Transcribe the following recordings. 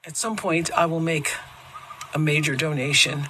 At some point, I will make a major donation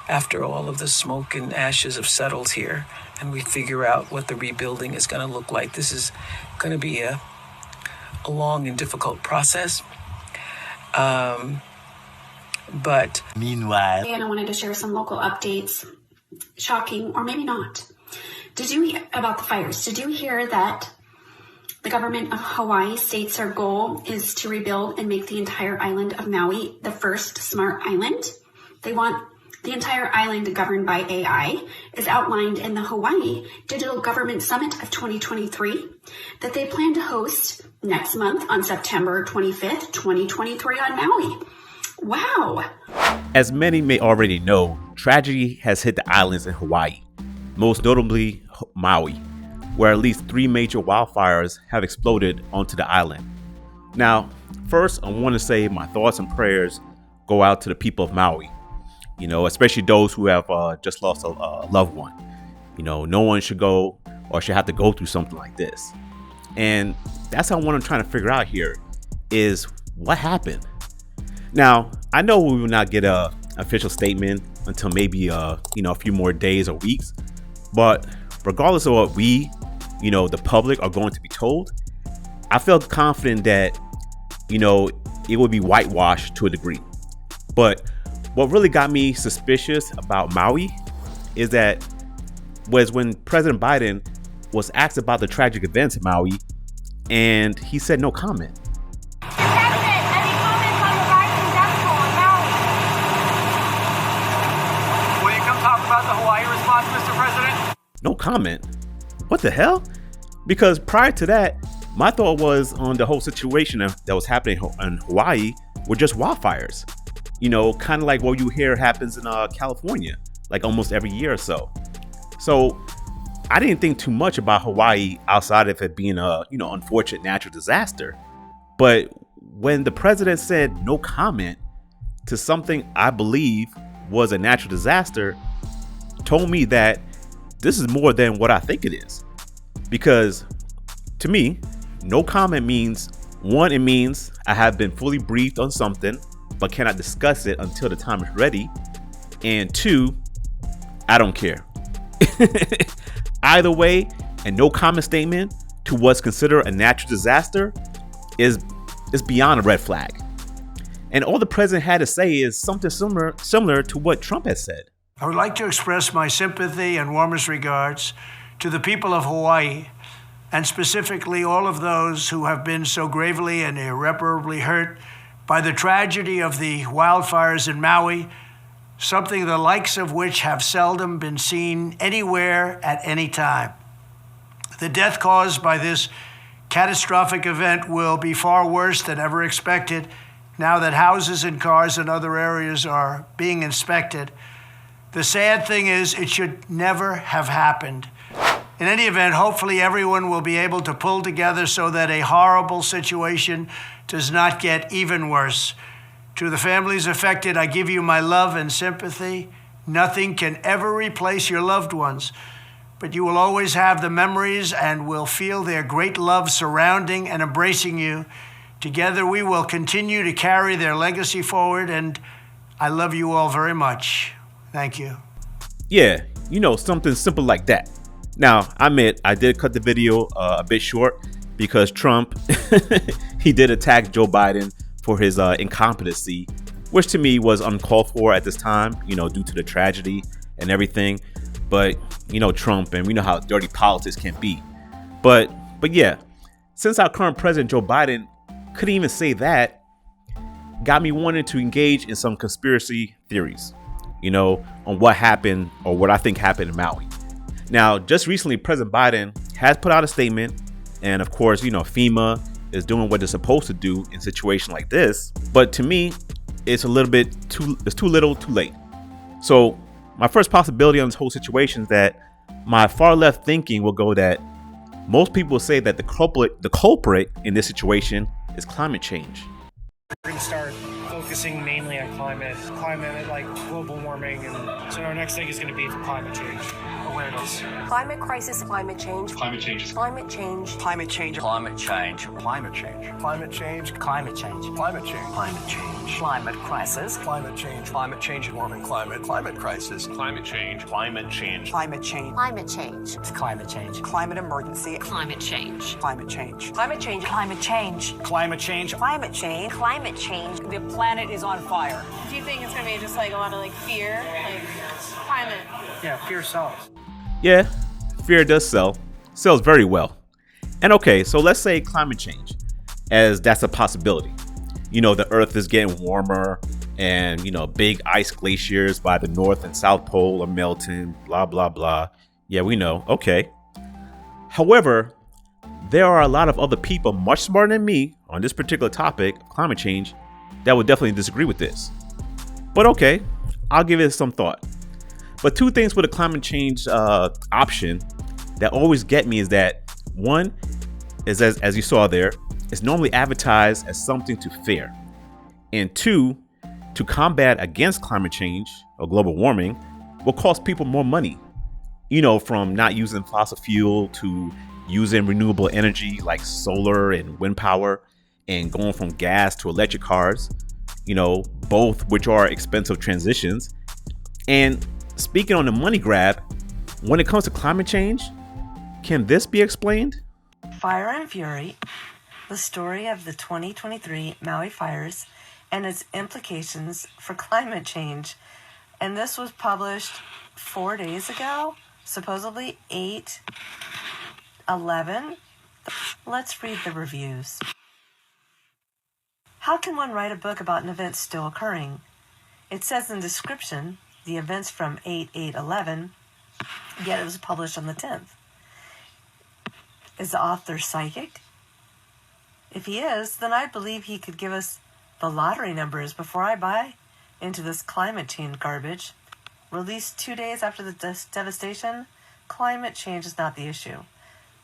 after all of the smoke and ashes have settled here and we figure out what the rebuilding is going to look like. This is going to be a long and difficult process. But meanwhile, and I wanted to share some local updates, shocking or maybe not. About the fires? Did you hear that the government of Hawaii states their goal is to rebuild and make the entire island of Maui the first smart island? They want the entire island governed by AI, as outlined in the Hawaii Digital Government Summit of 2023 that they plan to host next month on September 25th, 2023 on Maui. Wow. As many may already know, tragedy has hit the islands in Hawaii, most notably Maui, where at least 3 major wildfires have exploded onto the island. Now, first, I want to say my thoughts and prayers go out to the people of Maui, especially those who have just lost a loved one. No one should go or should have to go through something like this. And that's what I'm trying to figure out here is what happened. Now, I know we will not get an official statement until maybe a few more days or weeks, but regardless of what we, the public are going to be told, I felt confident that, it would be whitewashed to a degree. But what really got me suspicious about Maui is that was when President Biden was asked about the tragic events in Maui, and he said no comment. No comment. What the hell? Because prior to that, my thought was on the whole situation that was happening in Hawaii were just wildfires. Kind of like what you hear happens in California, like almost every year or so. So I didn't think too much about Hawaii outside of it being a, unfortunate natural disaster. But when the president said no comment to something I believe was a natural disaster, told me that this is more than what I think it is. Because to me, no comment means, one, it means I have been fully briefed on something, but cannot discuss it until the time is ready. And 2, I don't care. Either way, a no comment statement to what's considered a natural disaster is beyond a red flag. And all the president had to say is something similar to what Trump has said. I would like to express my sympathy and warmest regards to the people of Hawaii, and specifically all of those who have been so gravely and irreparably hurt by the tragedy of the wildfires in Maui, something the likes of which have seldom been seen anywhere at any time. The death caused by this catastrophic event will be far worse than ever expected now that houses and cars in other areas are being inspected. The sad thing is, it should never have happened. In any event, hopefully everyone will be able to pull together so that a horrible situation does not get even worse. To the families affected, I give you my love and sympathy. Nothing can ever replace your loved ones, but you will always have the memories and will feel their great love surrounding and embracing you. Together, we will continue to carry their legacy forward, and I love you all very much. Thank you. Yeah, something simple like that. Now, I admit I did cut the video a bit short because Trump, he did attack Joe Biden for his incompetency, which to me was uncalled for at this time, due to the tragedy and everything. But, Trump, and we know how dirty politics can be. But yeah, since our current president, Joe Biden, couldn't even say that, got me wanting to engage in some conspiracy theories, on what happened or what I think happened in Maui. Now, just recently, President Biden has put out a statement. And of course, FEMA is doing what they're supposed to do in a situation like this. But to me, it's a little bit too little, too late. So my first possibility on this whole situation is that my far left thinking will go that most people say that the culprit in this situation is climate change. We're going to start focusing mainly on climate like global warming, and so our next thing is going to be climate change awareness. Climate crisis, climate change. Climate change. Climate change. Climate change. Climate change. Climate change. Climate change. Climate change. Climate change. Climate change. Climate crisis. Climate change. Climate change and warming climate. Climate crisis. Climate change. Climate change. Climate change. Climate change. It's climate change. Climate emergency. Climate change. Climate change. Climate change. Climate change. Climate change. Climate change. Climate change. The planet is on fire. Do you think it's gonna be just like a lot of like fear, like climate? Yeah, fear sells. Yeah, fear does sell. Sells very well. And okay, so let's say climate change, as that's a possibility. You know, the earth is getting warmer and, you know, big ice glaciers by the North and South Pole are melting, blah, blah, blah. Yeah, we know. Okay. However, there are a lot of other people much smarter than me on this particular topic, climate change, that would definitely disagree with this. But okay, I'll give it some thought. But two things with a climate change option that always get me is that one is, as you saw there, it's normally advertised as something to fear. And two, to combat against climate change or global warming will cost people more money. You know, from not using fossil fuel to using renewable energy like solar and wind power, and going from gas to electric cars, you know, both which are expensive transitions. And speaking on the money grab, when it comes to climate change, can this be explained? Fire and Fury, the story of the 2023 Maui fires and its implications for climate change. And this was published 4 days ago, supposedly 8/11. Let's read the reviews. How can one write a book about an event still occurring? It says in the description, the events from 8/8/11, yet it was published on the 10th. Is the author psychic? If he is, then I believe he could give us the lottery numbers before I buy into this climate change garbage. Released 2 days after the devastation, climate change is not the issue.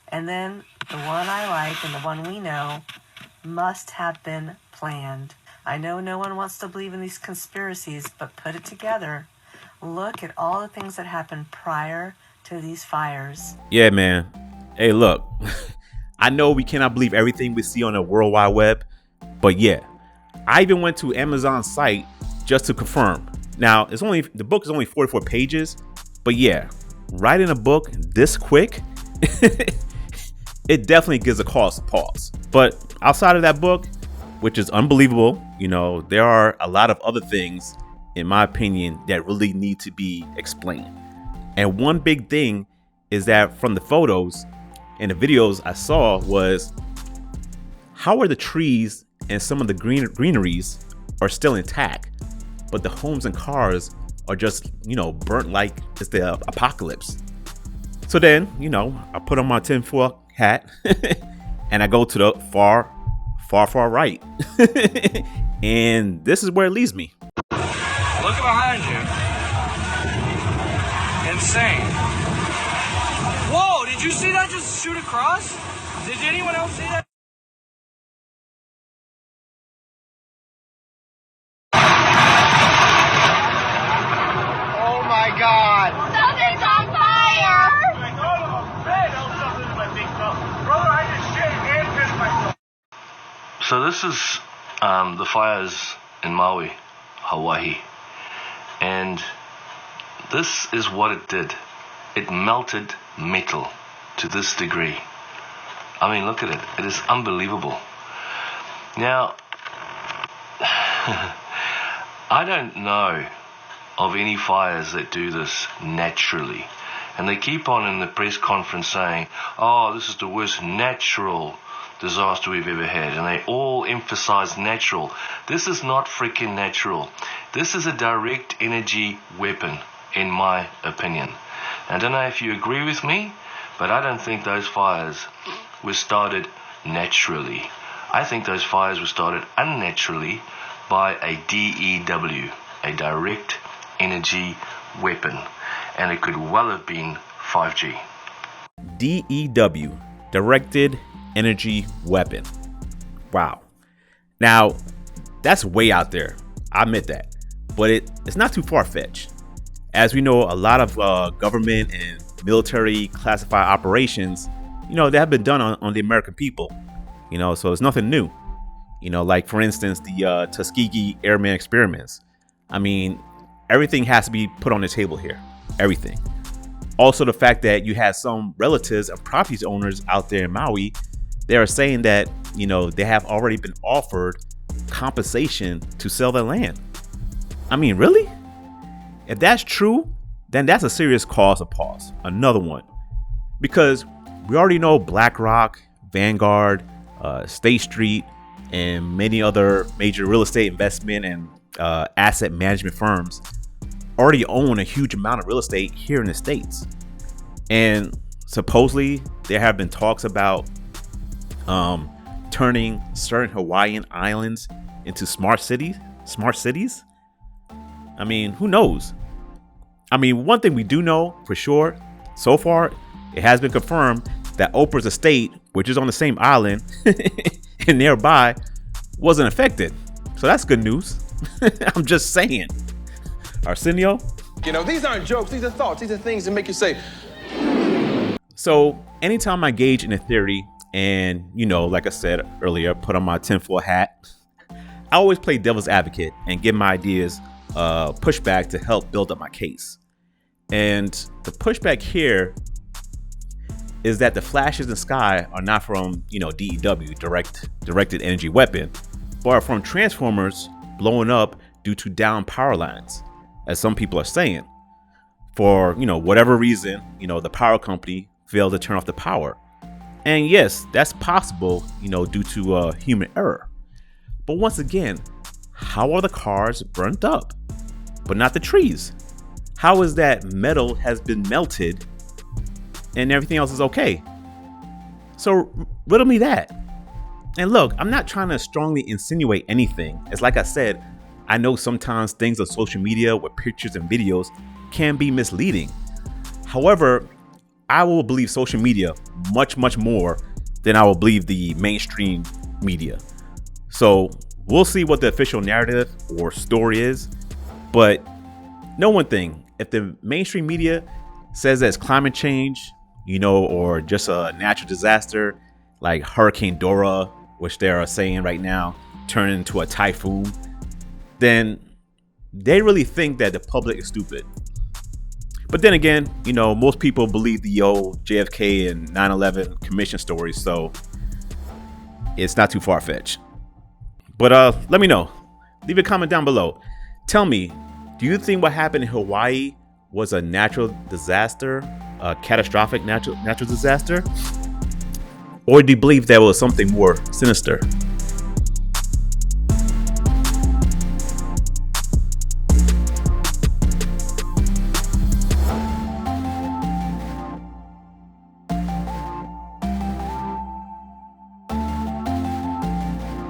And then the one I like and the one we know must have been planned. I know no one wants to believe in these conspiracies, but put it together. Look at all the things that happened prior to these fires. Yeah, man. Hey, look, I know we cannot believe everything we see on the World Wide Web, but yeah, I even went to Amazon's site just to confirm. Now, the book is only 44 pages, but yeah, writing a book this quick, it definitely gives a cause to pause. But outside of that book, which is unbelievable, you know, there are a lot of other things, in my opinion, that really need to be explained. And one big thing is that from the photos and the videos I saw was, how are the trees and some of the greeneries are still intact, but the homes and cars are just, you know, burnt like it's the apocalypse. So then, you know, I put on my tinfoil hat and I go to the far right. And this is where it leads me. Look behind you. Insane. Whoa, did you see that just shoot across? Did anyone else see that? Oh my God! Something's on fire! Brother, I just shit and pissed myself. So this is the fires in Maui, Hawaii. And this is what it did. It melted metal to this degree. I mean, look at it. It is unbelievable. Now, I don't know of any fires that do this naturally. And they keep on in the press conference saying, oh, this is the worst natural disaster we've ever had. And they all emphasize natural. This is not freaking natural. This is a direct energy weapon, in my opinion. I don't know if you agree with me, but I don't think those fires were started naturally. I think those fires were started unnaturally by a DEW, a direct energy weapon. And it could well have been 5G. DEW, directed energy weapon. Wow. Now, that's way out there. I admit that. But it's not too far-fetched. As we know, a lot of government and military classified operations, you know, they have been done on the American people. You know, so it's nothing new. Like for instance, the Tuskegee Airman experiments. I mean, everything has to be put on the table here. Everything. Also, the fact that you had some relatives of property owners out there in Maui, they are saying that, they have already been offered compensation to sell their land. I mean, really? If that's true, then that's a serious cause of pause. Another one. Because we already know BlackRock, Vanguard, State Street, and many other major real estate investment and asset management firms already own a huge amount of real estate here in the States. And supposedly there have been talks about turning certain Hawaiian islands into smart cities. I mean, who knows? I mean, one thing we do know for sure, so far, it has been confirmed that Oprah's estate, which is on the same island and nearby, wasn't affected. So that's good news. I'm just saying. Arsenio? These aren't jokes. These are thoughts. These are things that make you say. So anytime I engage in a theory and, like I said earlier, put on my tinfoil hat, I always play devil's advocate and give my ideas pushback to help build up my case. And the pushback here is that the flashes in the sky are not from, DEW, directed energy weapon, but are from transformers blowing up due to down power lines, as some people are saying. For, whatever reason, the power company failed to turn off the power. And yes, that's possible, due to human error. But once again, how are the cars burnt up, but not the trees? How is that metal has been melted and everything else is okay? So riddle me that. And look, I'm not trying to strongly insinuate anything. It's like I said, I know sometimes things on social media with pictures and videos can be misleading. However, I will believe social media much, much more than I will believe the mainstream media. So we'll see what the official narrative or story is. But know one thing, if the mainstream media says that it's climate change, or just a natural disaster like Hurricane Dora, which they are saying right now, turn into a typhoon, then they really think that the public is stupid. But then again, most people believe the old JFK and 9/11 commission stories, so it's not too far-fetched. But let me know. Leave a comment down below. Tell me, do you think what happened in Hawaii was a natural disaster, a catastrophic natural disaster? Or do you believe there was something more sinister?